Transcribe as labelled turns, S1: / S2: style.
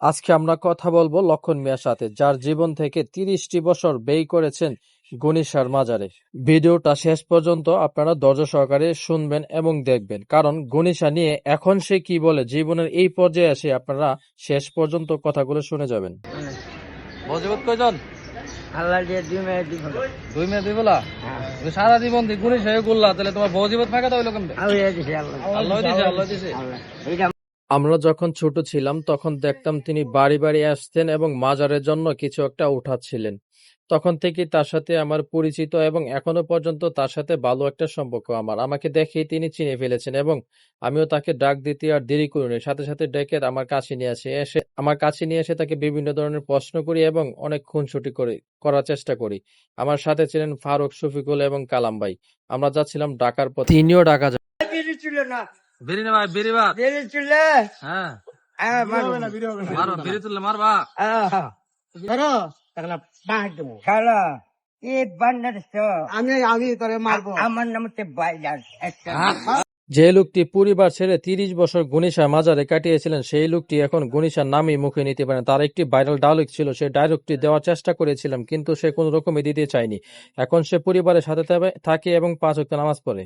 S1: আজকে আমরা কথা বলবো লক্ষণ মিয়ার সাথে, যার জীবন থেকে ৩০টি বছর ব্যয় করেছেন গণিসার মাজারে। ভিডিওটা শেষ পর্যন্ত আপনারা ধৈর্য সহকারে শুনবেন এবং দেখবেন, কারণ গণিসা নিয়ে এখন সে কি বলে জীবনের এই পর্যায়ে এসে আপনারা শেষ পর্যন্ত কথাগুলো শুনে যাবেন। বজীবত কয়জন?
S2: আল্লাহ দিয়ে 2 মেয়ে 2 ফেলা।
S1: 2 মেয়ে 2 বেলা? তুমি সারা জীবন দিয়ে গণিস হয়ে করলা, তাহলে তোমার বজীবত ফাঁকা তো হইলো কেমনে?
S2: আল্লাহ দিছে আল্লাহ।
S1: আল্লাহ দিছে, আল্লাহ দিছে।
S2: আল্লাহ। এইটা
S1: আমরা যখন ছোট ছিলাম তখন দেখতাম তিনি বাড়ি বাড়ি আসতেন এবং মাজারের জন্য কিছু একটা উঠাচ্ছিলেন। তখন থেকেই তার সাথে আমার পরিচিত এবং এখনো পর্যন্ত তার সাথে ভালো একটা সম্পর্ক আমার। আমাকে দেখেই তিনি চিনে ফেলেছেন এবং আমিও তাকে ডাক দিতে আর দেরি করিনি। সাথে সাথে ডেকে আমার কাছে নিয়ে এসে তাকে বিভিন্ন ধরনের প্রশ্ন করি এবং অনেক খুনসুটি করার চেষ্টা করি। আমার সাথে ছিলেন ফারুক, শফিকুল এবং কালাম ভাই। আমরা যাচ্ছিলাম ঢাকার পথে। তিনিও ঢাকা
S2: বেরি ছিল না।
S1: বেরি না ভাই, বেরি বাদ।
S2: বেরি ছিল।
S1: হ্যাঁ,
S2: মারো না
S1: মারো, বেরি তুললে মারবা।
S2: ধরো তাহলে বাঁধ দেবো শালা এ বান্দার আমি তোরে মারবো আমার নাম হচ্ছে বাইলাল একটা
S1: যে লোকটি পরিবার ছেড়ে ৩০ বছর গণিসা মাজারে কাটিয়েছিলেন, সেই লোকটি এখন গণিসার নামই মুখে নিতে পারেন। তার একটি ভাইরাল ডায়লগ ছিল, সেই ডায়লগটি দেওয়ার চেষ্টা করেছিলাম, কিন্তু সে কোনো রকমই দিতে চায়নি। এখন সে পরিবারের সাথে থাকে এবং 5 ওয়াক্ত নামাজ পড়ে।